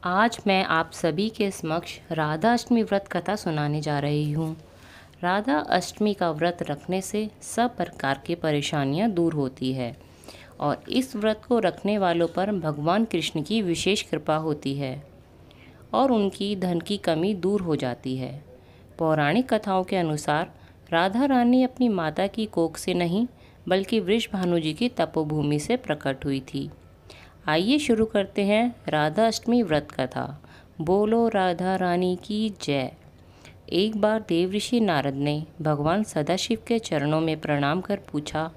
आज मैं आप सभी के समक्ष राधा अष्टमी व्रत कथा सुनाने जा रही हूँ। राधा अष्टमी का व्रत रखने से सब प्रकार की परेशानियाँ दूर होती है और इस व्रत को रखने वालों पर भगवान कृष्ण की विशेष कृपा होती है और उनकी धन की कमी दूर हो जाती है। पौराणिक कथाओं के अनुसार राधा रानी अपनी माता की कोख से नहीं बल्कि वृषभानु जी की तपोभूमि से प्रकट हुई थी। आइए शुरू करते हैं राधा अष्टमी व्रत कथा। बोलो राधा रानी की जय। एक बार देवऋषि नारद ने भगवान सदाशिव के चरणों में प्रणाम कर पूछा,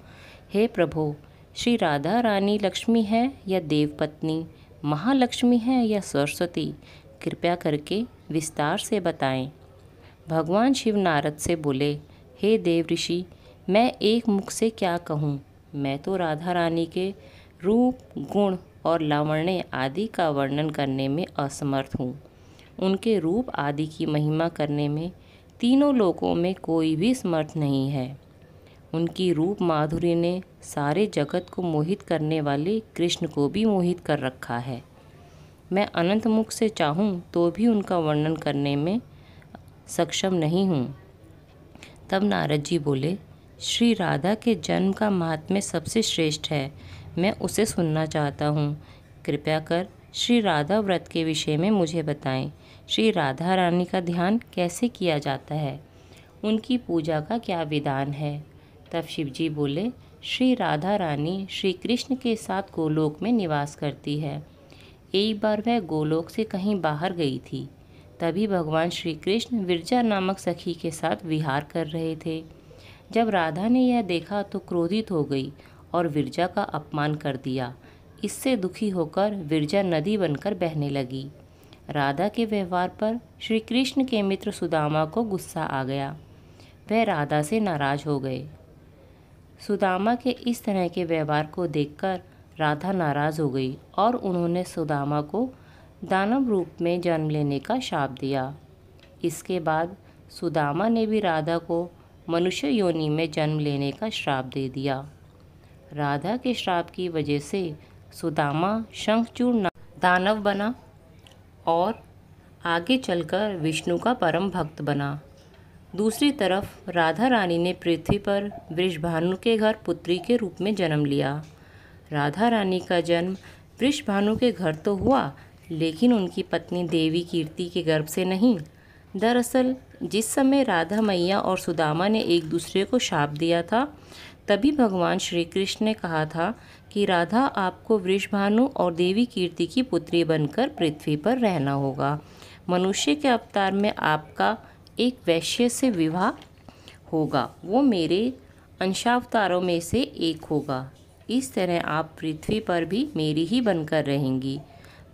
हे प्रभु, श्री राधा रानी लक्ष्मी है या देवपत्नी, महालक्ष्मी है या सरस्वती? कृपया करके विस्तार से बताएं। भगवान शिव नारद से बोले, हे देवऋषि, मैं एक मुख से क्या कहूँ। मैं तो राधा रानी के रूप, गुण और लावण्य आदि का वर्णन करने में असमर्थ हूँ। उनके रूप आदि की महिमा करने में तीनों लोकों में कोई भी समर्थ नहीं है। उनकी रूप माधुरी ने सारे जगत को मोहित करने वाले कृष्ण को भी मोहित कर रखा है। मैं अनंत मुख से चाहूँ तो भी उनका वर्णन करने में सक्षम नहीं हूँ। तब नारद जी बोले, श्री राधा के जन्म का महात्म्य सबसे श्रेष्ठ है, मैं उसे सुनना चाहता हूँ। कृपया कर श्री राधा व्रत के विषय में मुझे बताएं। श्री राधा रानी का ध्यान कैसे किया जाता है, उनकी पूजा का क्या विधान है? तब शिव जी बोले, श्री राधा रानी श्री कृष्ण के साथ गोलोक में निवास करती है। एक बार वह गोलोक से कहीं बाहर गई थी। तभी भगवान श्री कृष्ण विरजा नामक सखी के साथ विहार कर रहे थे। जब राधा ने यह देखा तो क्रोधित हो गई और विरजा का अपमान कर दिया। इससे दुखी होकर विरजा नदी बनकर बहने लगी। राधा के व्यवहार पर श्री कृष्ण के मित्र सुदामा को गुस्सा आ गया। वह राधा से नाराज हो गए। सुदामा के इस तरह के व्यवहार को देखकर राधा नाराज हो गई और उन्होंने सुदामा को दानव रूप में जन्म लेने का शाप दिया। इसके बाद सुदामा ने भी राधा को मनुष्य योनि में जन्म लेने का श्राप दे दिया। राधा के श्राप की वजह से सुदामा शंखचूड़ दानव बना और आगे चलकर विष्णु का परम भक्त बना। दूसरी तरफ राधा रानी ने पृथ्वी पर वृषभानु के घर पुत्री के रूप में जन्म लिया। राधा रानी का जन्म वृषभानु के घर तो हुआ, लेकिन उनकी पत्नी देवी कीर्ति के गर्भ से नहीं। दरअसल जिस समय राधा मैया और सुदामा ने एक दूसरे को शाप दिया था, तभी भगवान श्री कृष्ण ने कहा था कि राधा, आपको वृषभानु और देवी कीर्ति की पुत्री बनकर पृथ्वी पर रहना होगा। मनुष्य के अवतार में आपका एक वैश्य से विवाह होगा, वो मेरे अंशावतारों में से एक होगा। इस तरह आप पृथ्वी पर भी मेरी ही बनकर रहेंगी,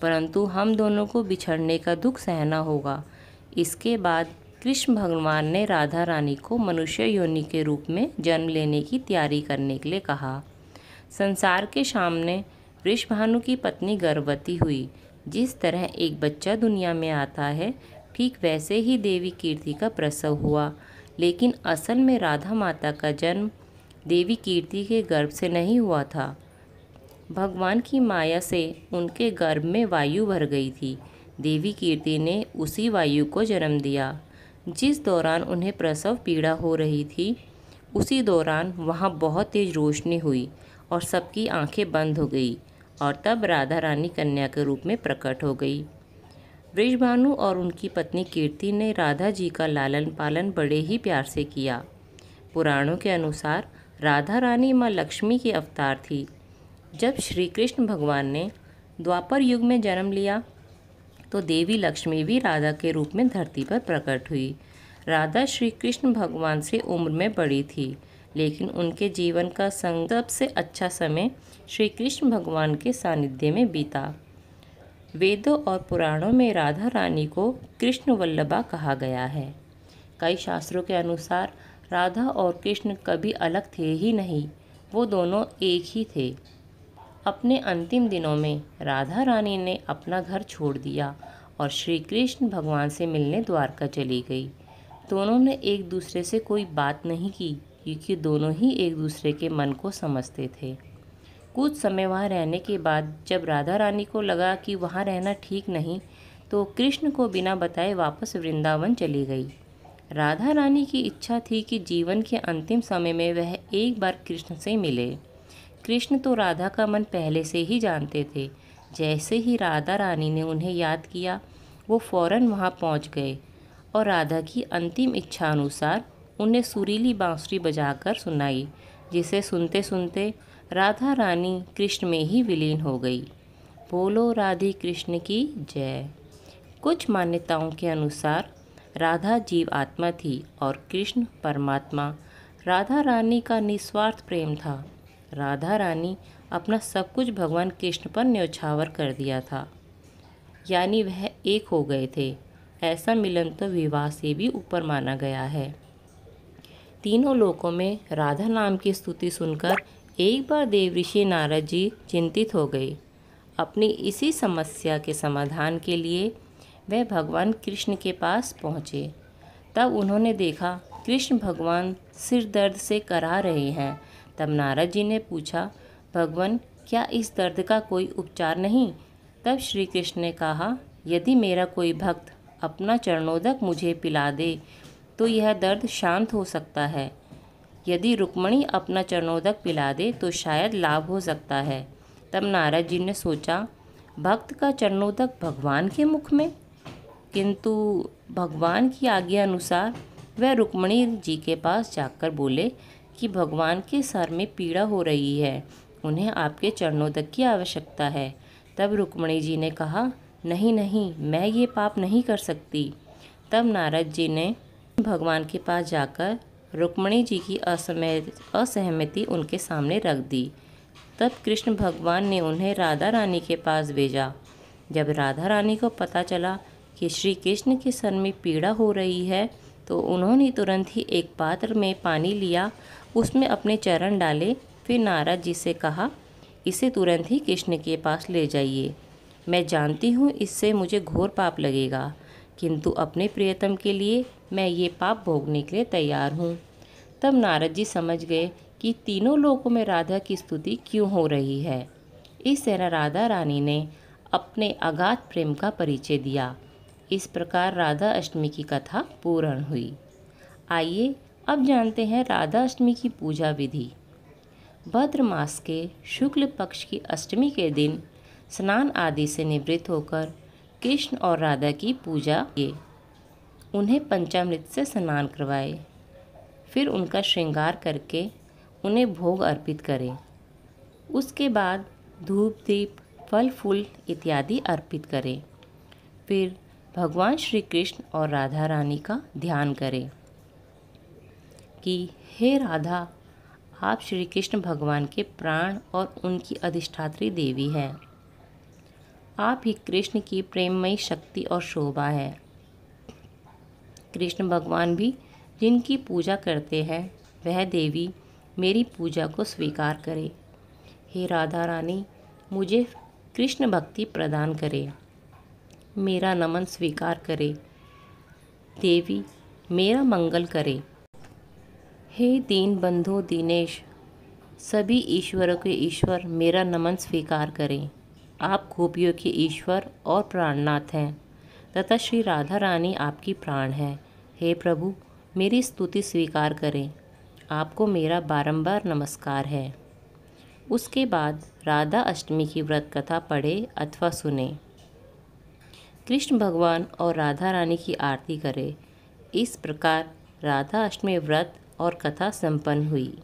परंतु हम दोनों को बिछड़ने का दुख सहना होगा। इसके बाद कृष्ण भगवान ने राधा रानी को मनुष्य योनि के रूप में जन्म लेने की तैयारी करने के लिए कहा। संसार के सामने वृषभानु की पत्नी गर्भवती हुई। जिस तरह एक बच्चा दुनिया में आता है, ठीक वैसे ही देवी कीर्ति का प्रसव हुआ। लेकिन असल में राधा माता का जन्म देवी कीर्ति के गर्भ से नहीं हुआ था। भगवान की माया से उनके गर्भ में वायु भर गई थी। देवी कीर्ति ने उसी वायु को जन्म दिया। जिस दौरान उन्हें प्रसव पीड़ा हो रही थी, उसी दौरान वहाँ बहुत तेज रोशनी हुई और सबकी आंखें बंद हो गई और तब राधा रानी कन्या के रूप में प्रकट हो गई। वृषभानु और उनकी पत्नी कीर्ति ने राधा जी का लालन पालन बड़े ही प्यार से किया। पुराणों के अनुसार राधा रानी माँ लक्ष्मी की अवतार थी। जब श्री कृष्ण भगवान ने द्वापर युग में जन्म लिया तो देवी लक्ष्मी भी राधा के रूप में धरती पर प्रकट हुई। राधा श्री कृष्ण भगवान से उम्र में बड़ी थी, लेकिन उनके जीवन का सबसे अच्छा समय श्री कृष्ण भगवान के सानिध्य में बीता। वेदों और पुराणों में राधा रानी को कृष्ण वल्लभा कहा गया है। कई शास्त्रों के अनुसार राधा और कृष्ण कभी अलग थे ही नहीं, वो दोनों एक ही थे। अपने अंतिम दिनों में राधा रानी ने अपना घर छोड़ दिया और श्री कृष्ण भगवान से मिलने द्वारका चली गई। दोनों ने एक दूसरे से कोई बात नहीं की, क्योंकि दोनों ही एक दूसरे के मन को समझते थे। कुछ समय वहाँ रहने के बाद जब राधा रानी को लगा कि वहाँ रहना ठीक नहीं, तो कृष्ण को बिना बताए वापस वृंदावन चली गई। राधा रानी की इच्छा थी कि जीवन के अंतिम समय में वह एक बार कृष्ण से मिले। कृष्ण तो राधा का मन पहले से ही जानते थे। जैसे ही राधा रानी ने उन्हें याद किया, वो फौरन वहाँ पहुँच गए और राधा की अंतिम इच्छा अनुसार उन्हें सुरीली बांसुरी बजाकर सुनाई, जिसे सुनते सुनते राधा रानी कृष्ण में ही विलीन हो गई। बोलो राधे कृष्ण की जय। कुछ मान्यताओं के अनुसार राधा जीव आत्मा थी और कृष्ण परमात्मा। राधा रानी का निस्वार्थ प्रेम था। राधा रानी अपना सब कुछ भगवान कृष्ण पर न्यौछावर कर दिया था, यानी वह एक हो गए थे। ऐसा मिलन तो विवाह से भी ऊपर माना गया है। तीनों लोकों में राधा नाम की स्तुति सुनकर एक बार देवऋषि नारद जी चिंतित हो गए। अपनी इसी समस्या के समाधान के लिए वह भगवान कृष्ण के पास पहुँचे। तब उन्होंने देखा कृष्ण भगवान सिर दर्द से करा रहे हैं। तब नारद जी ने पूछा, भगवान क्या इस दर्द का कोई उपचार नहीं? तब श्री कृष्ण ने कहा, यदि मेरा कोई भक्त अपना चरणोदक मुझे पिला दे तो यह दर्द शांत हो सकता है। यदि रुक्मणी अपना चरणोदक पिला दे तो शायद लाभ हो सकता है। तब नारद जी ने सोचा, भक्त का चरणोदक भगवान के मुख में? किंतु भगवान की आज्ञा अनुसार वह रुक्मणी जी के पास जाकर बोले कि भगवान के सर में पीड़ा हो रही है, उन्हें आपके चरणोदक की आवश्यकता है। तब रुक्मणी जी ने कहा, नहीं नहीं, मैं ये पाप नहीं कर सकती। तब नारद जी ने भगवान के पास जाकर रुक्मणी जी की असहमति उनके सामने रख दी। तब कृष्ण भगवान ने उन्हें राधा रानी के पास भेजा। जब राधा रानी को पता चला कि श्री कृष्ण के सर में पीड़ा हो रही है, तो उन्होंने तुरंत ही एक पात्र में पानी लिया, उसमें अपने चरण डाले, फिर नारद जी से कहा, इसे तुरंत ही कृष्ण के पास ले जाइए। मैं जानती हूँ इससे मुझे घोर पाप लगेगा, किंतु अपने प्रियतम के लिए मैं ये पाप भोगने के लिए तैयार हूँ। तब नारद जी समझ गए कि तीनों लोकों में राधा की स्तुति क्यों हो रही है। इस तरह राधा रानी ने अपने अगाध प्रेम का परिचय दिया। इस प्रकार राधा अष्टमी की कथा पूर्ण हुई। आइए अब जानते हैं राधा अष्टमी की पूजा विधि। भद्र मास के शुक्ल पक्ष की अष्टमी के दिन स्नान आदि से निवृत्त होकर कृष्ण और राधा की पूजा किए। उन्हें पंचामृत से स्नान करवाए, फिर उनका श्रृंगार करके उन्हें भोग अर्पित करें। उसके बाद धूप दीप फल फूल इत्यादि अर्पित करें। फिर भगवान श्री कृष्ण और राधा रानी का ध्यान करें कि हे राधा, आप श्री कृष्ण भगवान के प्राण और उनकी अधिष्ठात्री देवी हैं। आप ही कृष्ण की प्रेममयी शक्ति और शोभा है। कृष्ण भगवान भी जिनकी पूजा करते हैं, वह देवी मेरी पूजा को स्वीकार करे। हे राधा रानी, मुझे कृष्ण भक्ति प्रदान करे, मेरा नमन स्वीकार करे। देवी मेरा मंगल करे। हे दीन बंधो दीनेश, सभी ईश्वरों के ईश्वर मेरा नमन स्वीकार करें। आप गोपियों के ईश्वर और प्राणनाथ हैं तथा श्री राधा रानी आपकी प्राण है। हे प्रभु, मेरी स्तुति स्वीकार करें। आपको मेरा बारंबार नमस्कार है। उसके बाद राधा अष्टमी की व्रत कथा पढ़े अथवा सुने। कृष्ण भगवान और राधा रानी की आरती करें। इस प्रकार राधा अष्टमी व्रत और कथा संपन्न हुई।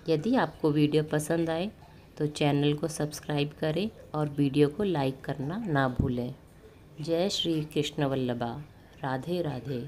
यदि आपको वीडियो पसंद आए तो चैनल को सब्सक्राइब करें और वीडियो को लाइक करना ना भूलें। जय श्री कृष्ण वल्लभा। राधे राधे।